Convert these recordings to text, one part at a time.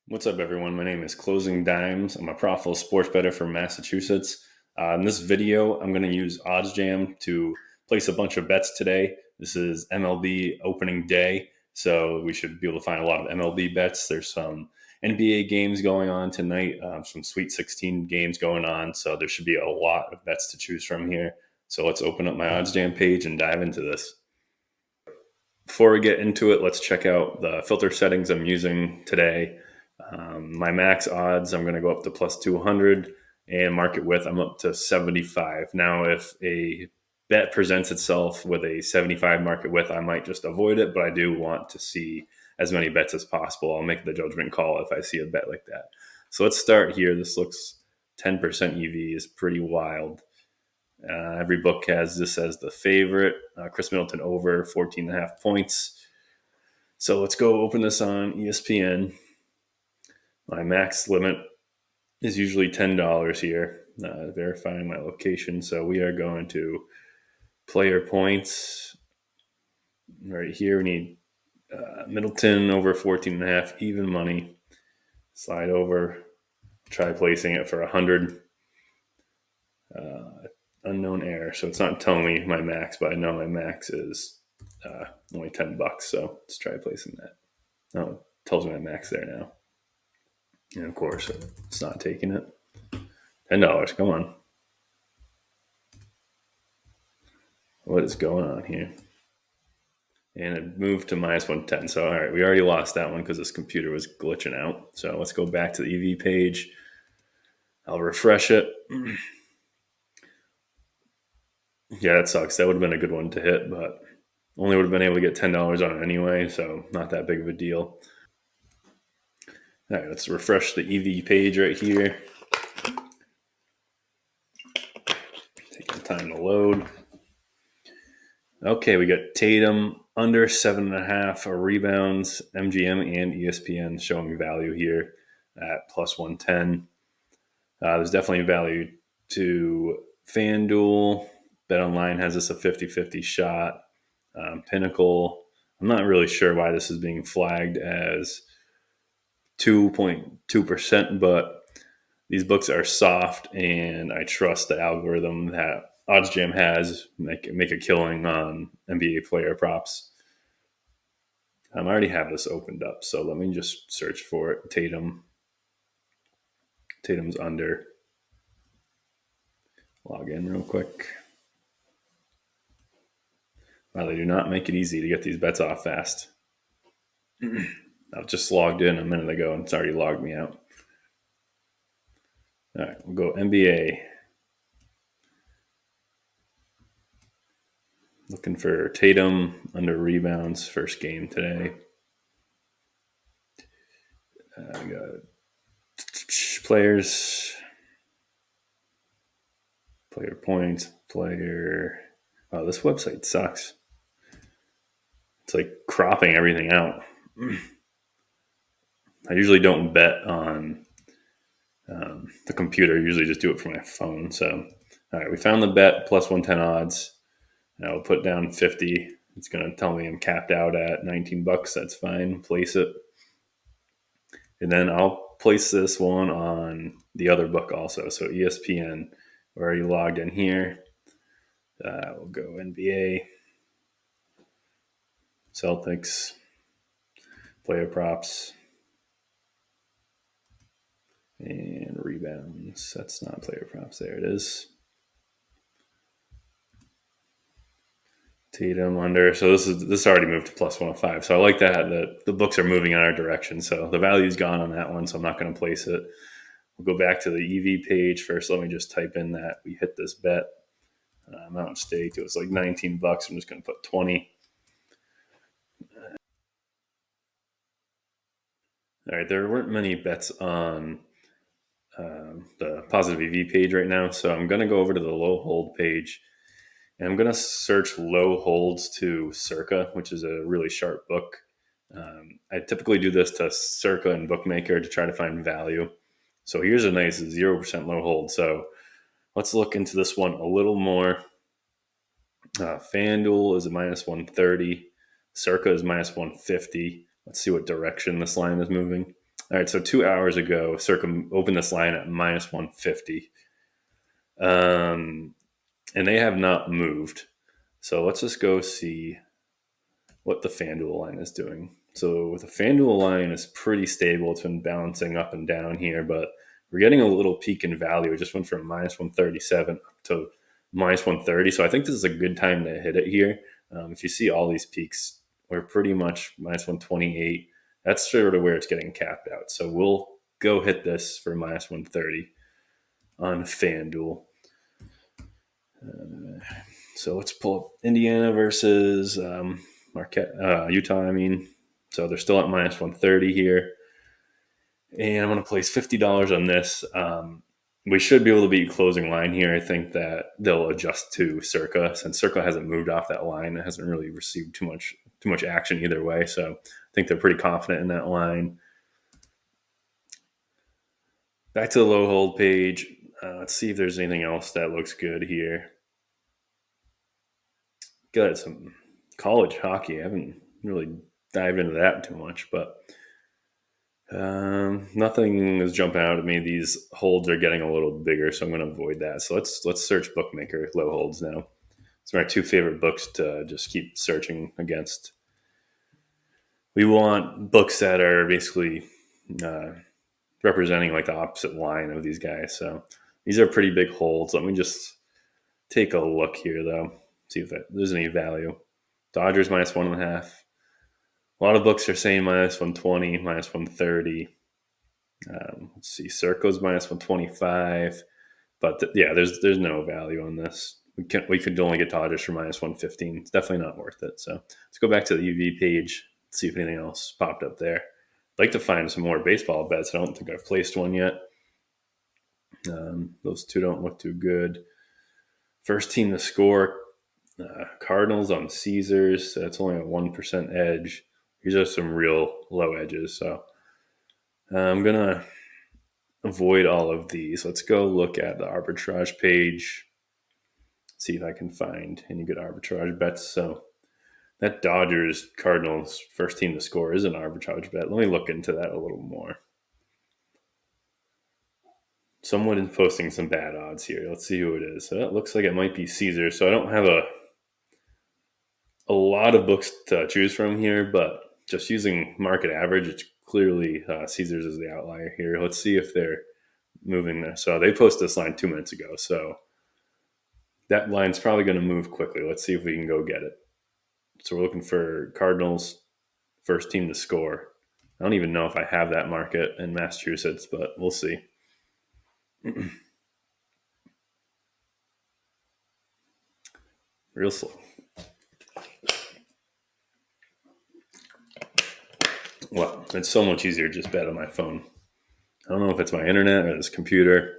What's up, everyone? My name is Closing Dimes. I'm a profitable sports bettor from Massachusetts. In this video, I'm going to use Oddsjam to place a bunch of bets today. This is MLB opening day, so we should be able to find a lot of MLB bets. There's some NBA games going on tonight, some Sweet 16 games going on, so there should be a lot of bets to choose from here. So let's open up my Oddsjam page and dive into this. Before we get into it, let's check out the filter settings I'm using today. My max odds, I'm going to go up to plus 200, and market width, I'm up to 75. Now, if a bet presents itself with a 75 market width, I might just avoid it, but I do want to see as many bets as possible. I'll make the judgment call if I see a bet like that. So let's start here. This looks 10% EV is pretty wild. Every book has this as the favorite. Chris Middleton over 14.5 points. So let's go open this on ESPN. My max limit is usually $10 here, verifying my location. So we are going to player points. Right here, we need Middleton over 14.5, even money. Slide over, try placing it for 100. Unknown error. So it's not telling me my max, but I know my max is only $10. So let's try placing that. Oh, it tells me my max there now. And of course, it's not taking it. $10. Come on. What is going on here? And it moved to minus 110. So, all right, we already lost that one because this computer was glitching out. So let's go back to the EV page. I'll refresh it. Yeah, that sucks. That would have been a good one to hit, but only would have been able to get $10 on it anyway. So not that big of a deal. All right, let's refresh the EV page right here. Taking time to load. Okay, we got Tatum under 7.5 rebounds, MGM and ESPN showing value here at plus 110. There's definitely value to FanDuel. BetOnline has this a 50-50 shot. Pinnacle, I'm not really sure why this is being flagged as 2.2%, but these books are soft, and I trust the algorithm that Oddsjam has make a killing on NBA player props. I already have this opened up, so let me just search for it. Tatum's under. Log in real quick. Wow, they do not make it easy to get these bets off fast. I just logged in a minute ago and it's already logged me out. All right, we'll go NBA. Looking for Tatum under rebounds, first game today. We got players, player points, player. Oh, this website sucks. It's like cropping everything out. I usually don't bet on the computer. I usually just do it from my phone. So, all right, we found the bet plus 110 odds. Now we'll put down 50. It's going to tell me I'm capped out at $19. That's fine. Place it. And then I'll place this one on the other book also. So ESPN, we're already logged in here. We'll go NBA, Celtics, player props, and rebounds. That's not player props. There it is. Tatum under. So this already moved to plus 105. So I like that the books are moving in our direction. So the value's gone on that one. So I'm not going to place it. We'll go back to the EV page first. Let me just type in that we hit this bet. Amount staked. It was like $19. I'm just going to put 20. All right, there weren't many bets on the positive EV page right now, so I'm going to go over to the low hold page, and I'm going to search low holds to Circa, which is a really sharp book. I typically do this to Circa and Bookmaker to try to find value. So here's a nice 0% low hold. So let's look into this one a little more. FanDuel is a minus 130. Circa is minus 150. Let's see what direction this line is moving. All right, so 2 hours ago, Circa opened this line at minus 150. And they have not moved. So let's just go see what the FanDuel line is doing. So the FanDuel line is pretty stable. It's been bouncing up and down here, but we're getting a little peak in value. It just went from minus 137 up to minus 130. So I think this is a good time to hit it here. If you see all these peaks, we're pretty much minus 128. That's sort of where it's getting capped out. So we'll go hit this for minus 130 on FanDuel. So let's pull up Indiana versus Marquette, Utah. I mean, so they're still at minus 130 here, and I'm going to place $50 on this. We should be able to beat closing line here. I think that they'll adjust to Circa, since Circa hasn't moved off that line. It hasn't really received too much action either way. So I think they're pretty confident in that line. Back to the low hold page. Let's see if there's anything else that looks good here. Got some college hockey. I haven't really dived into that too much, but nothing is jumping out at me. These holds are getting a little bigger, so I'm going to avoid that. So let's search bookmaker low holds now. It's my two favorite books to just keep searching against. We want books that are basically representing like the opposite line of these guys. So these are pretty big holds. Let me just take a look here, though. See if there's any value. Dodgers minus 1.5. A lot of books are saying minus 120, minus 130. Let's see, Circo's minus 125. But yeah, there's no value on this. We could only get Dodgers for minus 115. It's definitely not worth it. So let's go back to the UV page, see if anything else popped up there. I'd like to find some more baseball bets. I don't think I've placed one yet. Those two don't look too good. First team to score, Cardinals on Caesars. That's only a 1% edge. These are some real low edges. So I'm going to avoid all of these. Let's go look at the arbitrage page, see if I can find any good arbitrage bets. So that Dodgers Cardinals first team to score is an arbitrage bet. Let me look into that a little more. Someone is posting some bad odds here. Let's see who it is. So that looks like it might be Caesar. So I don't have a lot of books to choose from here, but just using market average, it's clearly Caesars is the outlier here. Let's see if they're moving there. So they posted this line 2 minutes ago. So that line's probably going to move quickly. Let's see if we can go get it. So we're looking for Cardinals first team to score. I don't even know if I have that market in Massachusetts, but we'll see. Real slow. Well, it's so much easier to just bet on my phone. I don't know if it's my internet or this computer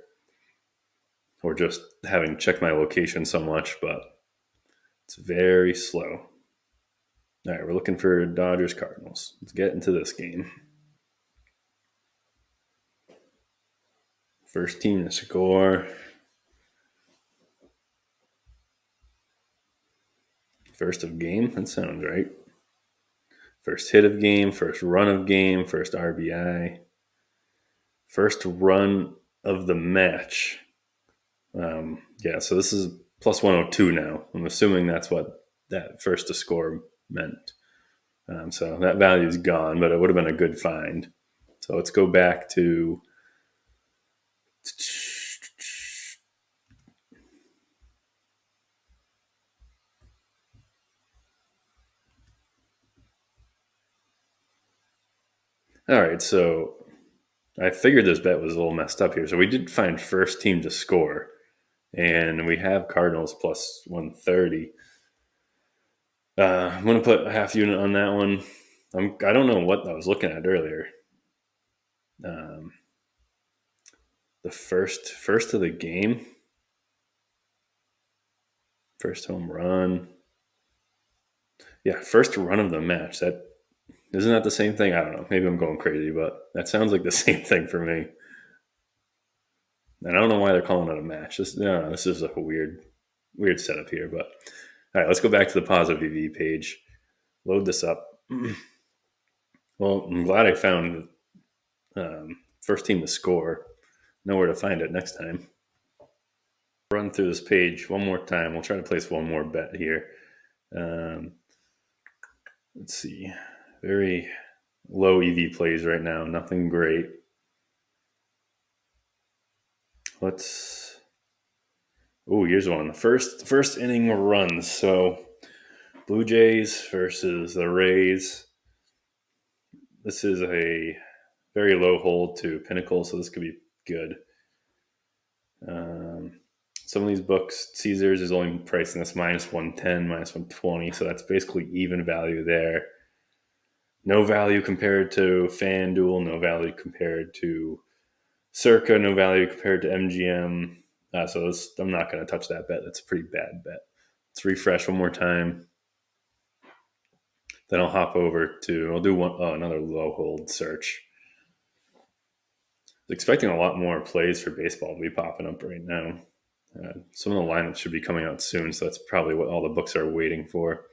or just having checked my location so much, but it's very slow. All right, we're looking for Dodgers Cardinals. Let's get into this game. First team to score. First of game? That sounds right. First hit of game, first run of game, first RBI. First run of the match. Yeah, so this is plus 102 now. I'm assuming that's what that first to score meant. So that value is gone, but it would have been a good find. So let's go back to all right, so I figured this bet was a little messed up here. So we did find first team to score, and we have Cardinals plus 130. I'm going to put a half unit on that one. I don't know what I was looking at earlier. The first of the game, first home run. Yeah, first run of the match. That isn't that the same thing? I don't know. Maybe I'm going crazy, but that sounds like the same thing for me. And I don't know why they're calling it a match. This is a weird setup here. But all right, let's go back to the positive EV page. Load this up. Well, I'm glad I found First team to score. Know where to find it next time. Run through this page one more time. We'll try to place one more bet here. Let's see. Very low EV plays right now. Nothing great. Here's one. First inning runs. So Blue Jays versus the Rays. This is a very low hold to Pinnacle, so this could be good. Some of these books, Caesars is only pricing this minus 110, minus 120, so that's basically even value there. No value compared to FanDuel, no value compared to Circa, no value compared to MGM. I'm not going to touch that bet. That's a pretty bad bet. Let's refresh one more time. Then I'll hop over to, another low hold search. Expecting a lot more plays for baseball to be popping up right now. Some of the lineups should be coming out soon, so that's probably what all the books are waiting for.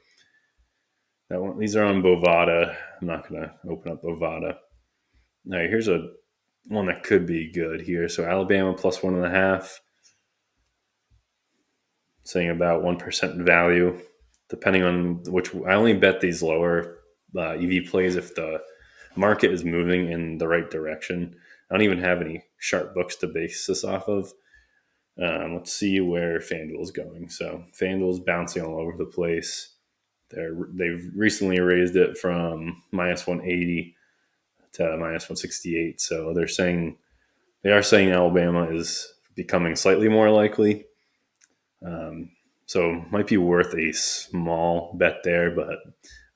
These are on Bovada. I'm not going to open up Bovada. All right, here's one that could be good here. So Alabama plus 1.5, saying about 1% value, depending on which. I only bet these lower EV plays if the market is moving in the right direction. I don't even have any sharp books to base this off of. Let's see where FanDuel's going. So FanDuel's bouncing all over the place. They've recently raised it from minus 180 to minus 168. So they are saying Alabama is becoming slightly more likely. So it might be worth a small bet there, but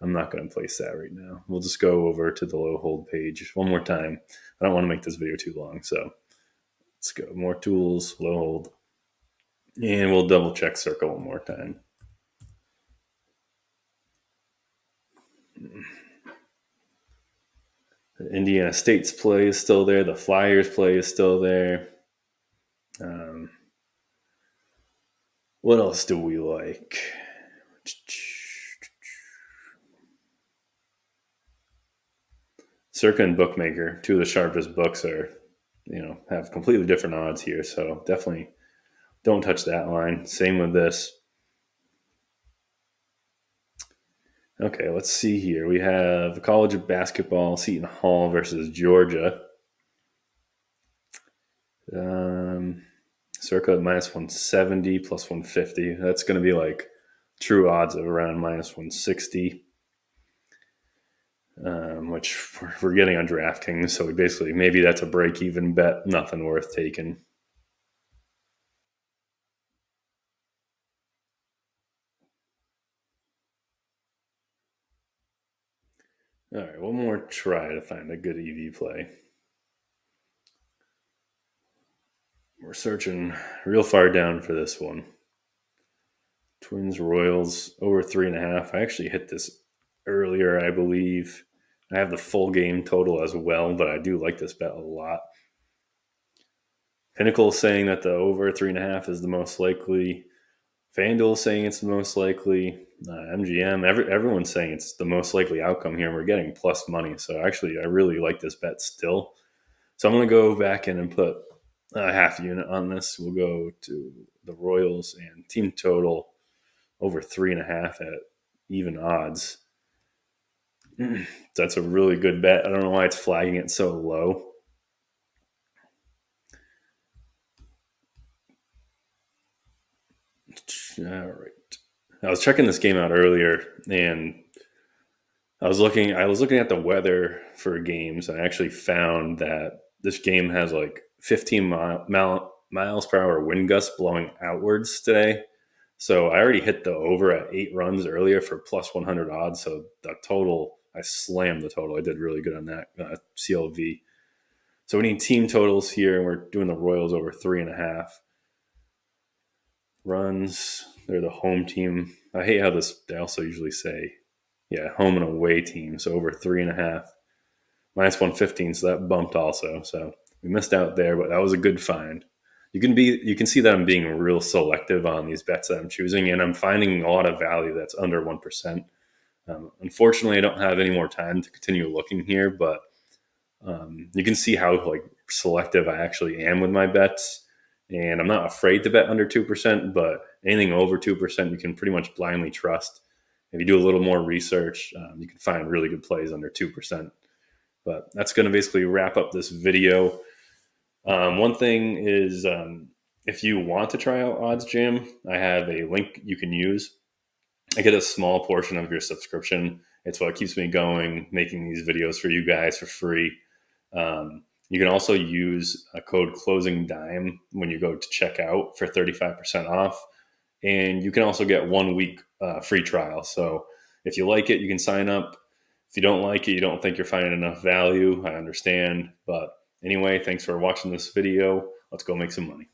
I'm not going to place that right now. We'll just go over to the low hold page one more time. I don't want to make this video too long, so let's go. More tools, low hold. And we'll double check Circa one more time. The Indiana State's play is still there. The Flyers play is still there. What else do we like? Circa and Bookmaker, two of the sharpest books, have completely different odds here. So definitely don't touch that line. Same with this. Okay, let's see here. We have college of basketball, Seton Hall versus Georgia. Circa minus 170 plus 150. That's going to be like true odds of around minus 160, which we're getting on DraftKings. So maybe that's a break-even bet. Nothing worth taking. All right, one more try to find a good EV play. We're searching real far down for this one. Twins Royals over 3.5. I actually hit this earlier, I believe. I have the full game total as well, but I do like this bet a lot. Pinnacle saying that the over 3.5 is the most likely. FanDuel saying it's the most likely. MGM, everyone's saying it's the most likely outcome here, and we're getting plus money. So actually, I really like this bet still. So I'm going to go back in and put a half unit on this. We'll go to the Royals and team total over 3.5 at even odds. That's a really good bet. I don't know why it's flagging it so low. All right. I was checking this game out earlier, and I was looking at the weather for games, and I actually found that this game has like 15 miles per hour wind gusts blowing outwards today. So I already hit the over at 8 runs earlier for plus 100 odds. So the total, I slammed the total. I did really good on that CLV. So we need team totals here, and we're doing the Royals over 3.5 runs. They're the home team. I hate how they also usually say, home and away team. So over 3.5, minus 115. So that bumped also. So we missed out there, but that was a good find. You can see that I'm being real selective on these bets that I'm choosing, and I'm finding a lot of value that's under 1%. Unfortunately, I don't have any more time to continue looking here, but You can see how like selective I actually am with my bets, and I'm not afraid to bet under 2%, but anything over 2%, you can pretty much blindly trust. If you do a little more research, you can find really good plays under 2%. But that's going to basically wrap up this video. One thing is, if you want to try out Oddsjam, I have a link you can use. I get a small portion of your subscription. It's what keeps me going, making these videos for you guys for free. You can also use a code closing dime when you go to check out for 35% off. And you can also get 1 week free trial. So if you like it, you can sign up. If you don't like it, you don't think you're finding enough value, I understand. But anyway, thanks for watching this video. Let's go make some money.